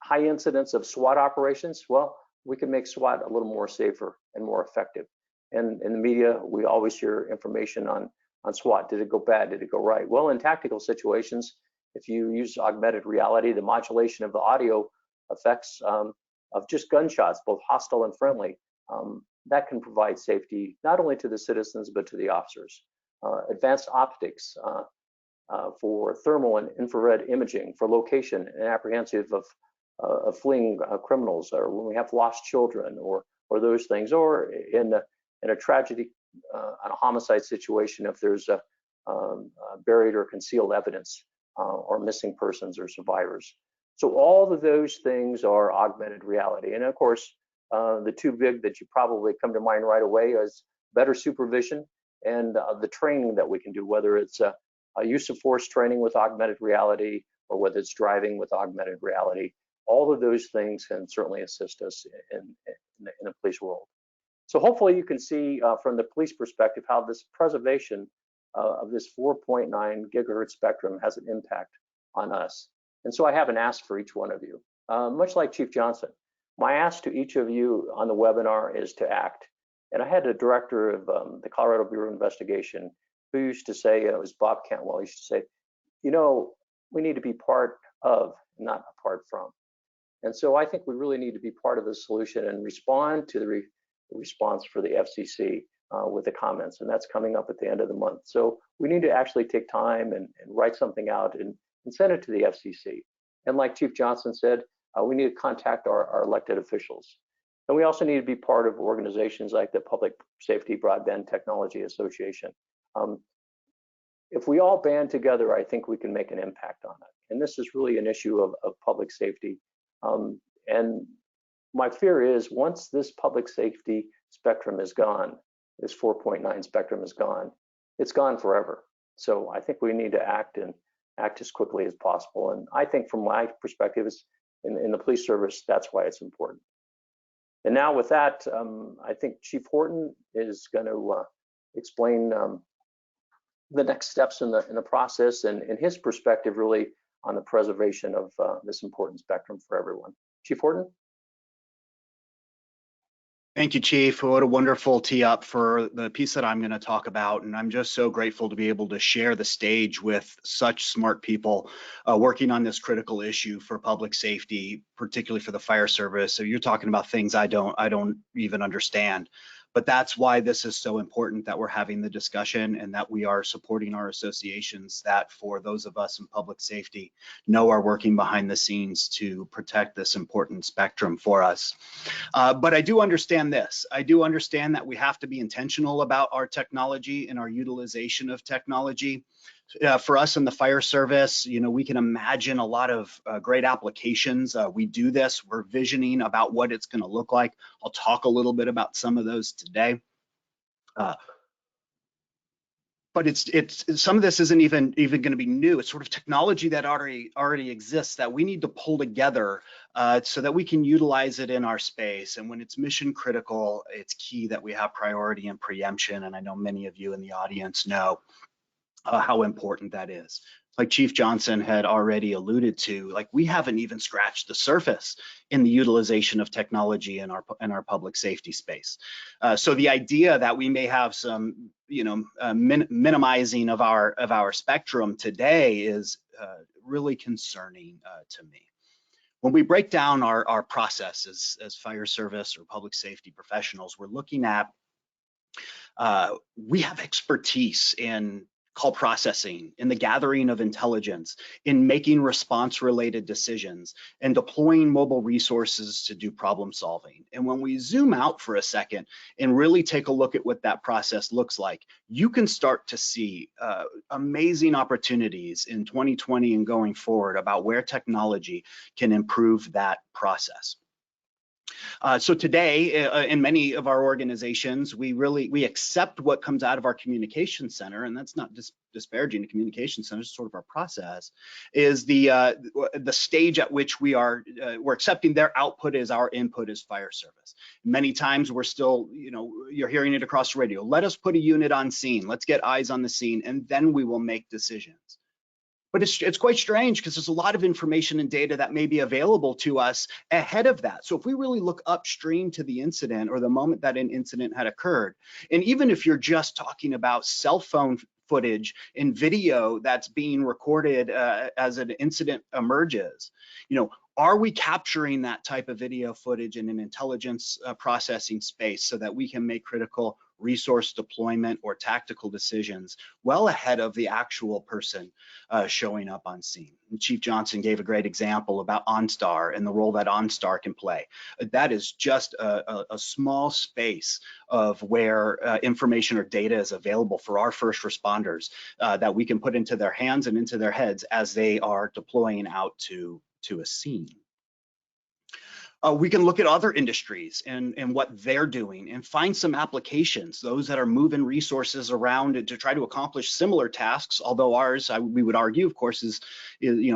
high incidence of SWAT operations, well, we can make SWAT a little more safer and more effective. And in the media, we always hear information on SWAT. Did it go bad? Did it go right? Well, in tactical situations, if you use augmented reality, the modulation of the audio effects of just gunshots, both hostile and friendly, that can provide safety not only to the citizens, but to the officers. Advanced optics for thermal and infrared imaging for location and apprehensive of fleeing criminals, or when we have lost children, or those things, or in a tragedy, on a homicide situation, if there's a buried or concealed evidence, or missing persons or survivors. So all of those things are augmented reality. And of course, the two big that you probably come to mind right away is better supervision and the training that we can do, whether it's a use of force training with augmented reality, or whether it's driving with augmented reality. All of those things can certainly assist us in the police world. So hopefully you can see from the police perspective how this preservation of this 4.9 gigahertz spectrum has an impact on us. And so I have an ask for each one of you, much like Chief Johnson. My ask to each of you on the webinar is to act. And I had a director of the Colorado Bureau of Investigation who used to say, it was Bob Cantwell, he used to say, you know, we need to be part of, not apart from. And so I think we really need to be part of the solution and respond to the response for the FCC with the comments, and that's coming up at the end of the month. So we need to actually take time and write something out and send it to the FCC. And like Chief Johnson said, we need to contact our elected officials. And we also need to be part of organizations like the Public Safety Broadband Technology Association. If we all band together, I think we can make an impact on it. And this is really an issue of public safety. And my fear is once this public safety spectrum is gone, this 4.9 spectrum is gone, it's gone forever. So I think we need to act as quickly as possible. And I think from my perspective, in the police service, that's why it's important. And now with that, I think Chief Horton is going to explain the next steps in the process and his perspective really on the preservation of this important spectrum for everyone. Chief Horton? Thank you, Chief. What a wonderful tee up for the piece that I'm going to talk about. And I'm just so grateful to be able to share the stage with such smart people working on this critical issue for public safety, particularly for the fire service. So you're talking about things I don't even understand. But that's why this is so important that we're having the discussion and that we are supporting our associations that, for those of us in public safety, know are working behind the scenes to protect this important spectrum for us. But I do understand this. I do understand that we have to be intentional about our technology and our utilization of technology. For us in the fire service, you know, we can imagine a lot of great applications. We do this, we're visioning about what it's going to look like. I'll talk a little bit about some of those today. But it's some of this isn't even going to be new. It's sort of technology that already exists that we need to pull together so that we can utilize it in our space. And when it's mission critical, it's key that we have priority and preemption. And I know many of you in the audience know how important that is. Like Chief Johnson had already alluded to, like we haven't even scratched the surface in the utilization of technology in our public safety space. So the idea that we may have some, minimizing of our spectrum today is really concerning to me. When we break down our processes as fire service or public safety professionals, we're looking at we have expertise in call processing, in the gathering of intelligence, in making response-related decisions, and deploying mobile resources to do problem solving. And when we zoom out for a second and really take a look at what that process looks like, you can start to see amazing opportunities in 2020 and going forward about where technology can improve that process. So today, in many of our organizations, we accept what comes out of our communication center, and that's not disparaging the communication center, it's sort of our process, is the stage at which we're accepting their output as our input as fire service. Many times we're still, you're hearing it across the radio, let us put a unit on scene, let's get eyes on the scene, and then we will make decisions. But it's quite strange because there's a lot of information and data that may be available to us ahead of that. So if we really look upstream to the incident or the moment that an incident had occurred, and even if you're just talking about cell phone footage and video that's being recorded as an incident emerges, are we capturing that type of video footage in an intelligence processing space so that we can make critical resource deployment or tactical decisions well ahead of the actual person showing up on scene? And Chief Johnson gave a great example about OnStar and the role that OnStar can play. That is just a small space of where information or data is available for our first responders that we can put into their hands and into their heads as they are deploying out to a scene. We can look at other industries and what they're doing and find some applications, those that are moving resources around to try to accomplish similar tasks, although ours, we would argue, of course, is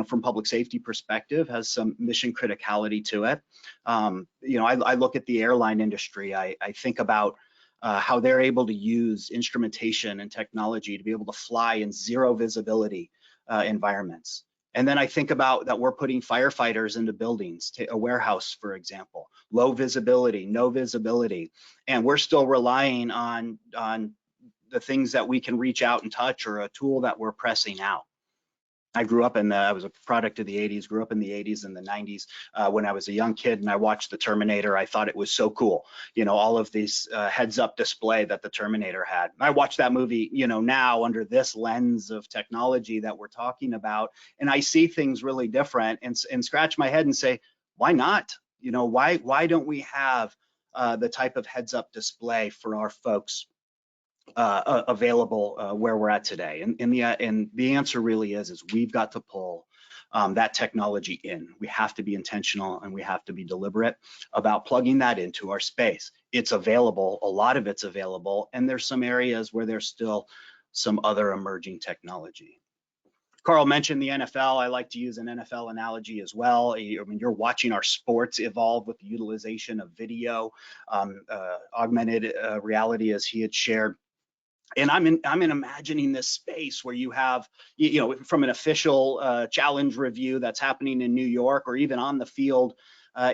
from public safety perspective, has some mission criticality to it. I look at the airline industry. I think about how they're able to use instrumentation and technology to be able to fly in zero visibility environments. And then I think about that we're putting firefighters into buildings, a warehouse, for example, low visibility, no visibility, and we're still relying on the things that we can reach out and touch or a tool that we're pressing out. I grew up I was a product of the 80s, grew up in the 80s and the 90s. When I was a young kid and I watched the Terminator, I thought it was so cool. All of these heads-up display that the Terminator had. I watched that movie, now under this lens of technology that we're talking about, and I see things really different and scratch my head and say, why not? Why don't we have the type of heads-up display for our folks available where we're at today? And the answer really is we've got to pull that technology in. We have to be intentional and we have to be deliberate about plugging that into our space. It's available, a lot of it's available, and there's some areas where there's still some other emerging technology. Carl mentioned the NFL. I like to use an NFL analogy as well. I mean, you're watching our sports evolve with the utilization of video, augmented reality, as he had shared. And I'm imagining this space where you have, from an official challenge review that's happening in New York or even on the field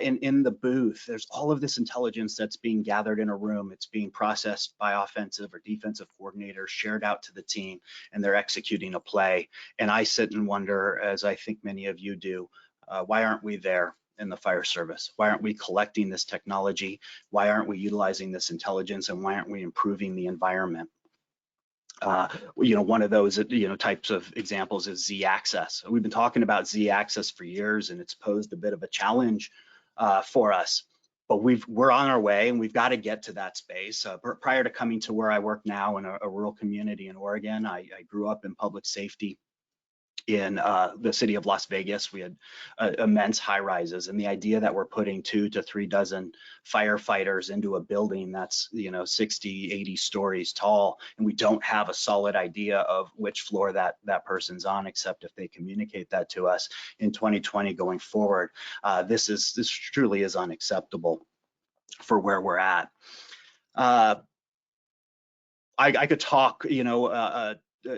in the booth, there's all of this intelligence that's being gathered in a room. It's being processed by offensive or defensive coordinators, shared out to the team, and they're executing a play. And I sit and wonder, as I think many of you do, why aren't we there in the fire service? Why aren't we collecting this technology? Why aren't we utilizing this intelligence? And why aren't we improving the environment? One of those, types of examples is Z-Access. We've been talking about Z-Access for years, and it's posed a bit of a challenge for us. But we're on our way, and we've got to get to that space. Prior to coming to where I work now in a rural community in Oregon, I grew up in public safety. in the city of Las Vegas. We had immense high rises, and the idea that we're putting 2 to 3 dozen firefighters into a building that's 60, 80 stories tall, and we don't have a solid idea of which floor that person's on, except if they communicate that to us in 2020 going forward. This truly is unacceptable for where we're at. I could talk,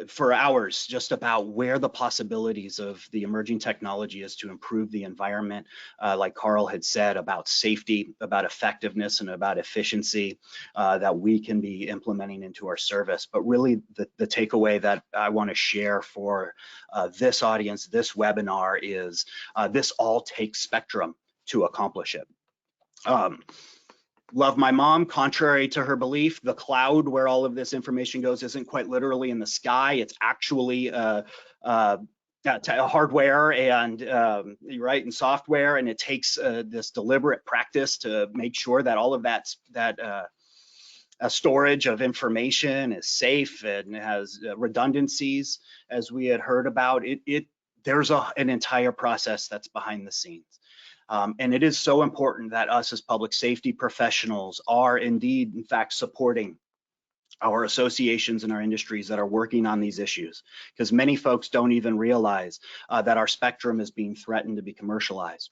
for hours just about where the possibilities of the emerging technology is to improve the environment, like Carl had said, about safety, about effectiveness, and about efficiency that we can be implementing into our service. But really, the takeaway that I want to share for this audience, this webinar, is this all takes spectrum to accomplish it. Love my mom, contrary to her belief, the cloud where all of this information goes isn't quite literally in the sky. It's actually hardware and and software, and it takes this deliberate practice to make sure that all of that storage of information is safe and has redundancies, as we had heard about. There's an entire process that's behind the scenes. And it is so important that us as public safety professionals are indeed, in fact, supporting our associations and our industries that are working on these issues, because many folks don't even realize that our spectrum is being threatened to be commercialized.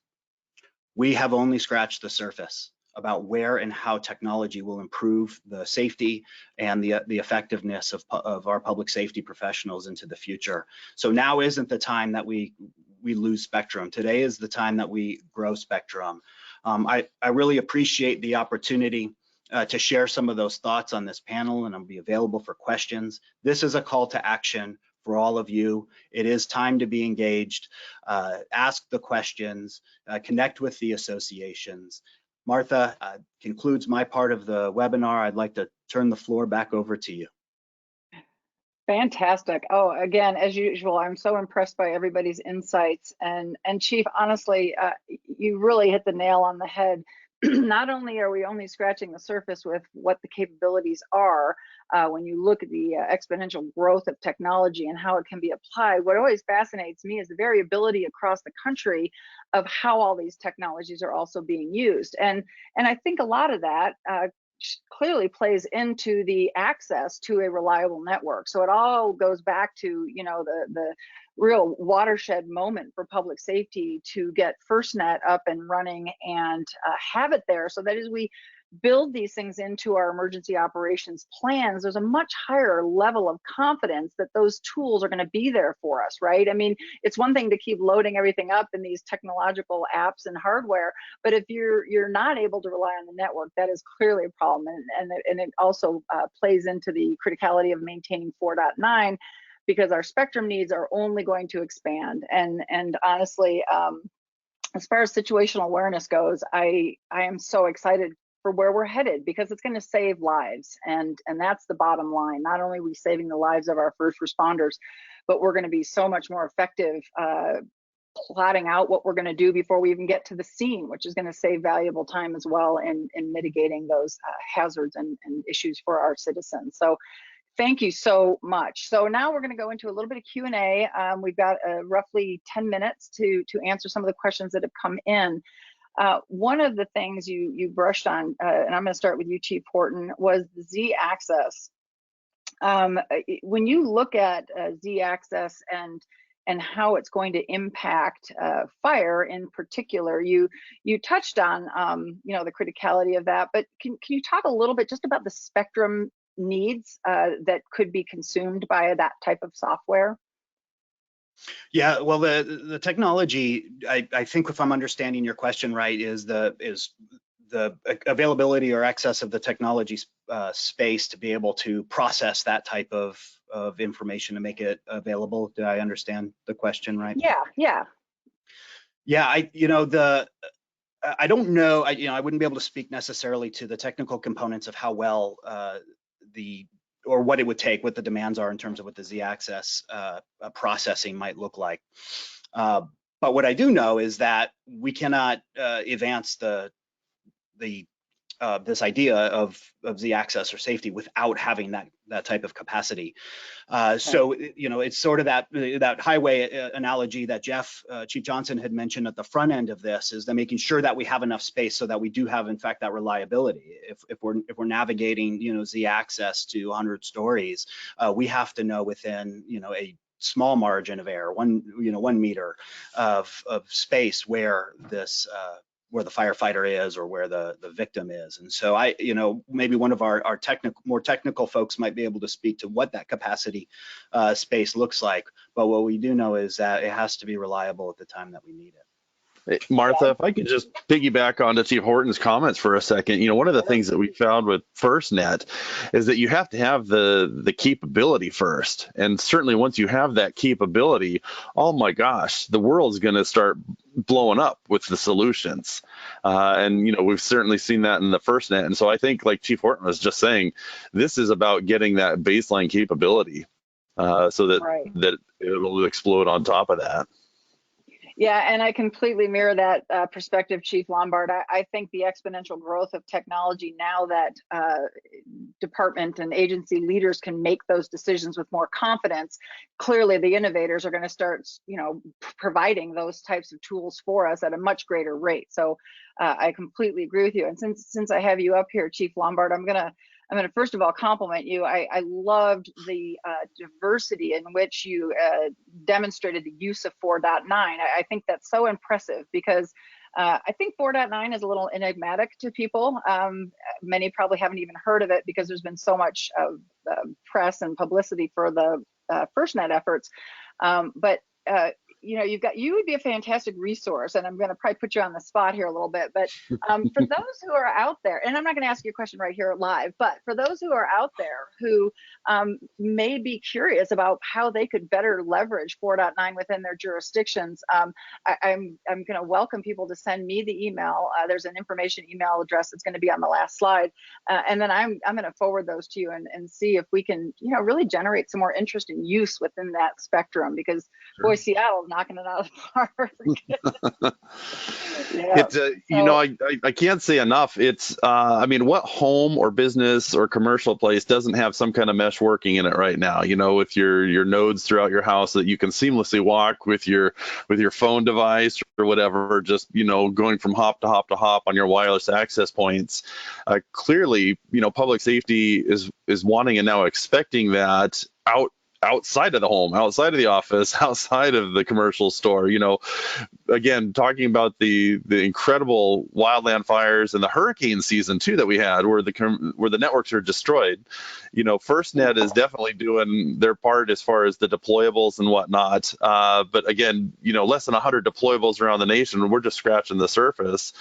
We have only scratched the surface about where and how technology will improve the safety and the effectiveness of our public safety professionals into the future. So now isn't the time that we lose spectrum. Today is the time that we grow spectrum. I really appreciate the opportunity to share some of those thoughts on this panel, and I'll be available for questions. This is a call to action for all of you. It is time to be engaged, ask the questions, connect with the associations. Martha concludes my part of the webinar. I'd like to turn the floor back over to you. Fantastic. Oh, again, as usual, I'm so impressed by everybody's insights. And Chief, honestly, you really hit the nail on the head. Not only are we only scratching the surface with what the capabilities are, when you look at the exponential growth of technology and how it can be applied, what always fascinates me is the variability across the country of how all these technologies are also being used. And I think a lot of that clearly plays into the access to a reliable network. So it all goes back to, the real watershed moment for public safety to get FirstNet up and running and have it there, so that as we build these things into our emergency operations plans, there's a much higher level of confidence that those tools are going to be there for us, right? I mean, it's one thing to keep loading everything up in these technological apps and hardware, but if you're not able to rely on the network, that is clearly a problem. And it also plays into the criticality of maintaining 4.9, because our spectrum needs are only going to expand. And honestly, as far as situational awareness goes, I am so excited for where we're headed, because it's going to save lives, and that's the bottom line. Not only are we saving the lives of our first responders, but we're going to be so much more effective plotting out what we're going to do before we even get to the scene, which is going to save valuable time as well in mitigating those hazards and issues for our citizens. So thank you so much. So now we're going to go into a little bit of Q&A. We've got roughly 10 minutes to answer some of the questions that have come in. One of the things you brushed on, and I'm going to start with you, Chief Horton, was the Z-axis. When you look at Z-axis and how it's going to impact fire in particular, you touched on the criticality of that, but can you talk a little bit just about the spectrum needs that could be consumed by that type of software? Yeah, well, the technology, I think if I'm understanding your question right, is the availability or access of the technology space to be able to process that type of information and make it available. Did I understand the question right? Yeah. I don't know. I wouldn't be able to speak necessarily to the technical components of how well or what it would take, what the demands are in terms of what the Z-axis processing might look like. But what I do know is that we cannot advance the this idea of Z access or safety without having that type of capacity. So, it's sort of that highway analogy that Chief Johnson had mentioned at the front end of this, is that making sure that we have enough space so that we do have, in fact, that reliability. If we're navigating, Z access to 100 stories, we have to know within, a small margin of error, 1 meter of space where where the firefighter is or where the victim is. And so maybe one of our more technical folks might be able to speak to what that capacity space looks like. But what we do know is that it has to be reliable at the time that we need it. Martha, if I could just piggyback onto Chief Horton's comments for a second, one of the things that we found with FirstNet is that you have to have the capability first. And certainly once you have that capability, oh my gosh, the world's going to start blowing up with the solutions. And we've certainly seen that in the FirstNet. And so I think, like Chief Horton was just saying, this is about getting that baseline capability so that it will explode on top of that. Yeah, and I completely mirror that perspective, Chief Lombard. I think the exponential growth of technology, now that department and agency leaders can make those decisions with more confidence, clearly the innovators are going to start, providing those types of tools for us at a much greater rate. So I completely agree with you. And since I have you up here, Chief Lombard, I'm going to first of all compliment you. I loved the diversity in which you demonstrated the use of 4.9. I think that's so impressive because I think 4.9 is a little enigmatic to people. Many probably haven't even heard of it because there's been so much press and publicity for the FirstNet efforts. But you would be a fantastic resource, and I'm going to probably put you on the spot here a little bit, but for those who are out there, and I'm not going to ask you a question right here live, but for those who are out there who may be curious about how they could better leverage 4.9 within their jurisdictions, I'm going to welcome people to send me the email. There's an information email address that's going to be on the last slide, and then I'm going to forward those to you and see if we can really generate some more interest and use within that spectrum, because boy, Seattle's knocking it out of the park. I can't say enough. It's what home or business or commercial place doesn't have some kind of mesh working in it right now? With your nodes throughout your house that you can seamlessly walk with your phone device or whatever, just going from hop to hop to hop on your wireless access points. Clearly, public safety is wanting and now expecting that outside of the home, outside of the office, outside of the commercial store. Again, talking about the incredible wildland fires and the hurricane season too that we had, where the networks are destroyed. FirstNet is definitely doing their part as far as the deployables and whatnot. But again, less than 100 deployables around the nation, and we're just scratching the surface.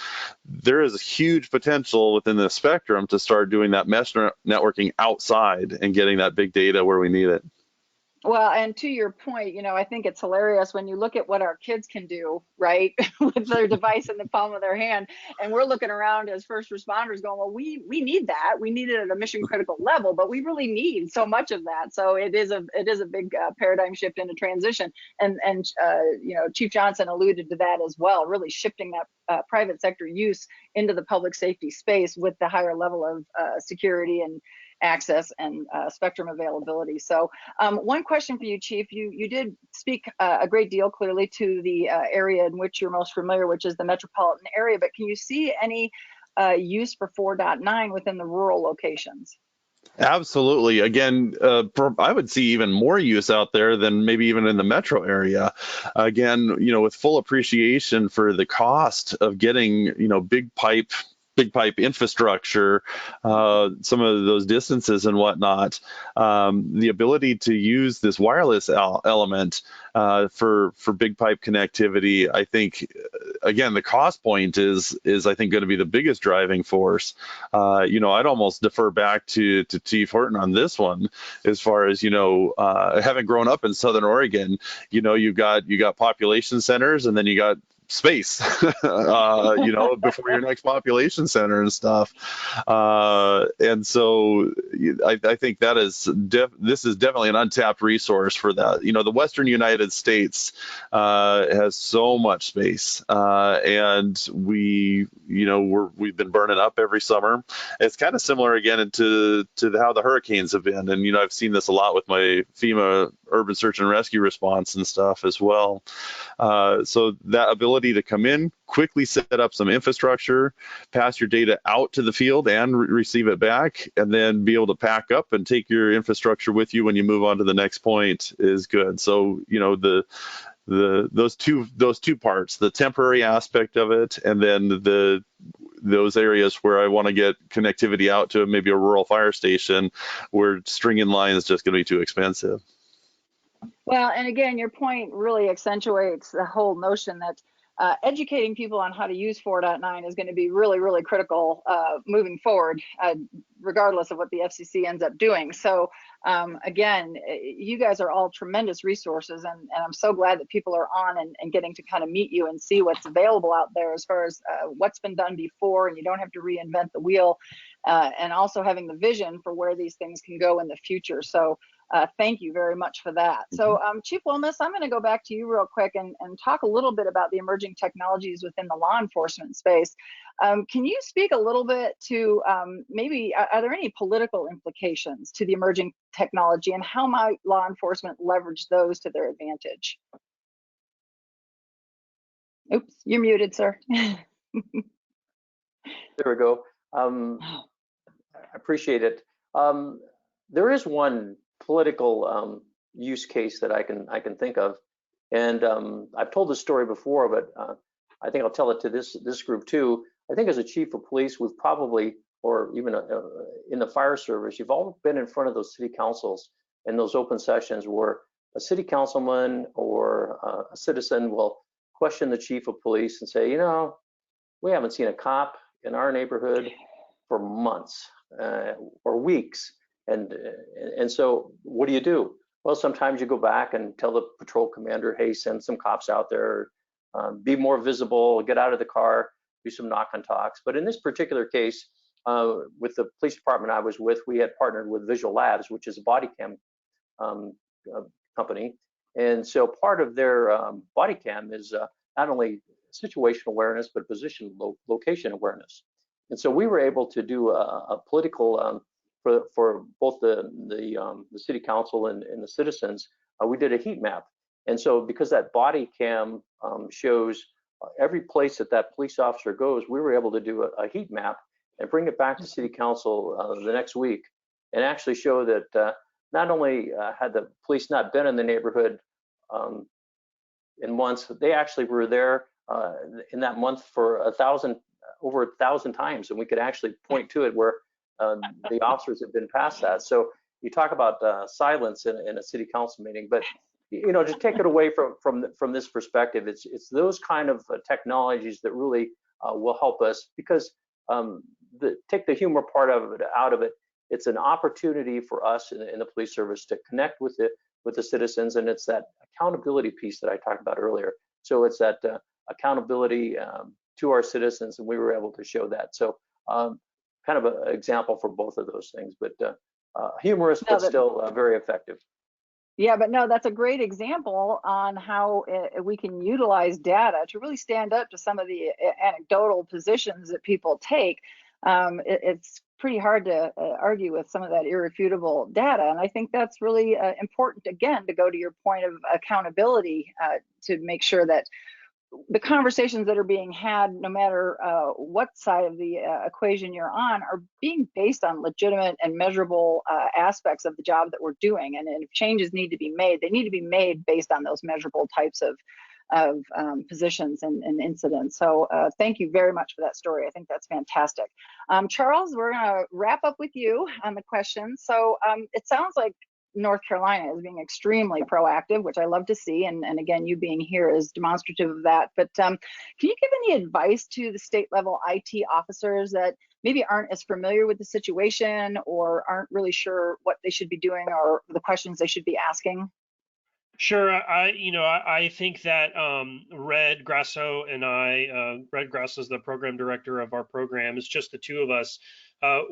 There is a huge potential within the spectrum to start doing that mesh networking outside and getting that big data where we need it. Well, and to your point, I think it's hilarious when you look at what our kids can do, right, with their device in the palm of their hand, and we're looking around as first responders going, well, we need that. We need it at a mission critical level, but we really need so much of that. So it is a big paradigm shift in a transition, and Chief Johnson alluded to that as well, really shifting that private sector use into the public safety space with the higher level of security and access and spectrum availability. So one question for you, Chief. You did speak a great deal clearly to the area in which you're most familiar, which is the metropolitan area, but can you see any use for 4.9 within the rural locations? Absolutely. Again, I would see even more use out there than maybe even in the metro area. Again, with full appreciation for the cost of getting, big pipe infrastructure, some of those distances and whatnot, the ability to use this wireless element for big pipe connectivity, I think, again, the cost point is I think going to be the biggest driving force. I'd almost defer back to Chief Horton on this one, as far as having grown up in Southern Oregon. You've got population centers, and then you got space, before your next population center and stuff. And so I think that this is definitely an untapped resource for that. The Western United States has so much space, and we've been burning up every summer. It's kind of similar again to how the hurricanes have been, and I've seen this a lot with my FEMA urban search and rescue response and stuff as well. So that ability to come in, quickly set up some infrastructure, pass your data out to the field and receive it back, and then be able to pack up and take your infrastructure with you when you move on to the next point is good. So, those two parts, the temporary aspect of it, and then those areas where I want to get connectivity out to maybe a rural fire station where stringing line is just going to be too expensive. Well, and again, your point really accentuates the whole notion that educating people on how to use 4.9 is going to be really, really critical moving forward, regardless of what the FCC ends up doing. So again, you guys are all tremendous resources, and I'm so glad that people are on and getting to kind of meet you and see what's available out there as far as what's been done before, and you don't have to reinvent the wheel, and also having the vision for where these things can go in the future. So thank you very much for that. So Chief Wilmes, I'm going to go back to you real quick and talk a little bit about the emerging technologies within the law enforcement space. Can you speak a little bit to maybe, are there any political implications to the emerging technology, and how might law enforcement leverage those to their advantage? Oops, you're muted, sir. There we go. I appreciate it. There is one political use case that I can think of, and I've told this story before, but I think I'll tell it to this group too. I think as a chief of police, we've probably, or even in the fire service, you've all been in front of those city councils and those open sessions where a city councilman or a citizen will question the chief of police and say, we haven't seen a cop in our neighborhood for months or weeks. And so what do? Well, sometimes you go back and tell the patrol commander, hey, send some cops out there, be more visible, get out of the car, do some knock and talks. But in this particular case, with the police department I was with, we had partnered with Visual Labs, which is a body cam company. And so part of their body cam is not only situational awareness, but position location awareness. And so we were able to do a political for both the city council and the citizens. We did a heat map, and so because that body cam shows every place that police officer goes, we were able to do a heat map and bring it back to city council the next week, and actually show that not only had the police not been in the neighborhood in months, they actually were there in that month for over 1,000 times, and we could actually point to it where the officers have been past that. So you talk about silence in a city council meeting, but just take it away from this perspective. It's those kind of technologies that really will help us, because take the humor part out of it. It's an opportunity for us in the police service to connect with the citizens, and it's that accountability piece that I talked about earlier. So it's that accountability to our citizens, and we were able to show that. So kind of an example for both of those things, but humorous, but still very effective. Yeah, but no, that's a great example on how we can utilize data to really stand up to some of the anecdotal positions that people take. It's pretty hard to argue with some of that irrefutable data. And I think that's really important, again, to go to your point of accountability, to make sure that the conversations that are being had, no matter what side of the equation you're on, are being based on legitimate and measurable aspects of the job that we're doing. And if changes need to be made, they need to be made based on those measurable types of positions and incidents. So thank you very much for that story. I think that's fantastic. Charles, we're going to wrap up with you on the question. So it sounds like North Carolina is being extremely proactive, which I love to see. And again, you being here is demonstrative of that. But can you give any advice to the state level IT officers that maybe aren't as familiar with the situation or aren't really sure what they should be doing or the questions they should be asking? Sure. I think that Red Grasso and I, Red Grasso is the program director of our program. It's just the two of us.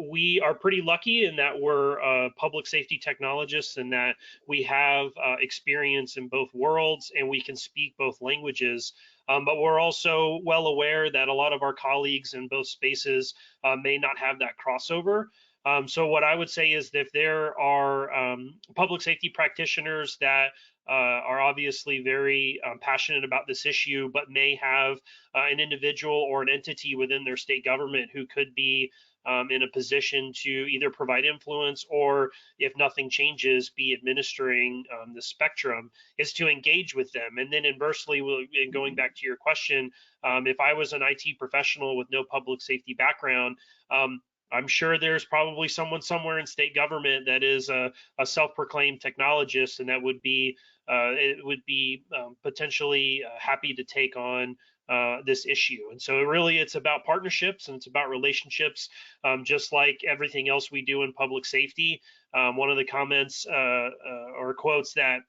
We are pretty lucky in that we're public safety technologists and that we have experience in both worlds and we can speak both languages. But we're also well aware that a lot of our colleagues in both spaces may not have that crossover. So what I would say is that if there are public safety practitioners that are obviously very passionate about this issue, but may have an individual or an entity within their state government who could be in a position to either provide influence or, if nothing changes, be administering the spectrum, is to engage with them. And then inversely, going back to your question, if I was an IT professional with no public safety background, I'm sure there's probably someone somewhere in state government that is a self-proclaimed technologist, and that would be potentially happy to take on this issue. And so it's about partnerships and it's about relationships, just like everything else we do in public safety. One of the comments or quotes that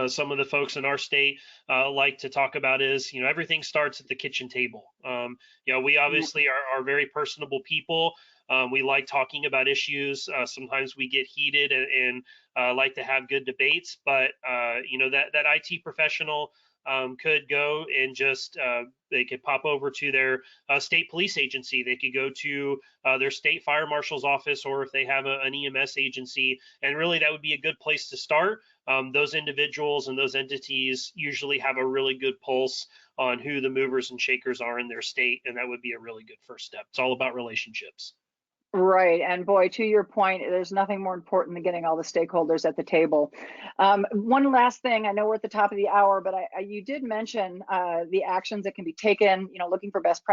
some of the folks in our state like to talk about is, everything starts at the kitchen table. We obviously are very personable people. We like talking about issues. Sometimes we get heated and like to have good debates, but that IT professional could go and just they could pop over to their state police agency. They could go to their state fire marshal's office, or if they have an EMS agency, and really that would be a good place to start. Those individuals and those entities usually have a really good pulse on who the movers and shakers are in their state, and that would be a really good first step. It's all about relationships. Right. And boy, to your point, there's nothing more important than getting all the stakeholders at the table. One last thing, I know we're at the top of the hour, but you did mention the actions that can be taken, looking for best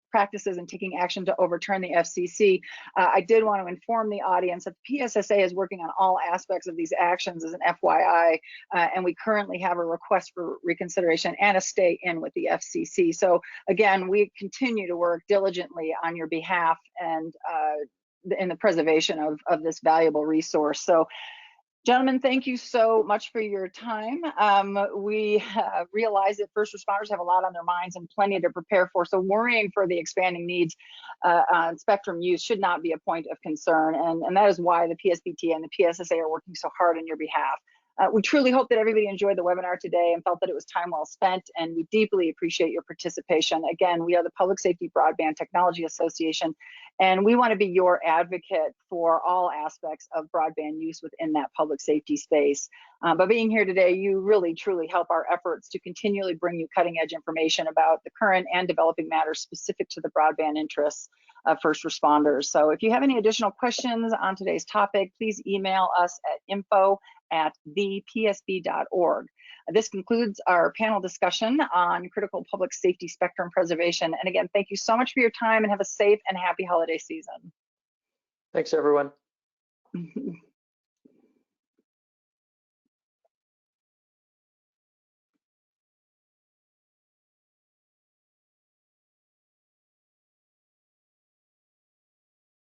practices and taking action to overturn the FCC. I did want to inform the audience that the PSSA is working on all aspects of these actions as an FYI, and we currently have a request for reconsideration and a stay in with the FCC. So again, we continue to work diligently on your behalf and in the preservation of this valuable resource. So gentlemen, thank you so much for your time. We realize that first responders have a lot on their minds and plenty to prepare for, so worrying for the expanding needs on spectrum use should not be a point of concern, and that is why the PSBT and the PSSA are working so hard on your behalf. We truly hope that everybody enjoyed the webinar today and felt that it was time well spent, and we deeply appreciate your participation. Again, we are the Public Safety Broadband Technology Association, and we want to be your advocate for all aspects of broadband use within that public safety space. By being here today, you really, truly help our efforts to continually bring you cutting edge information about the current and developing matters specific to the broadband interests of first responders. So if you have any additional questions on today's topic, please email us at info@thepsb.org. This concludes our panel discussion on critical public safety spectrum preservation. And again, thank you so much for your time and have a safe and happy holiday season. Thanks, everyone.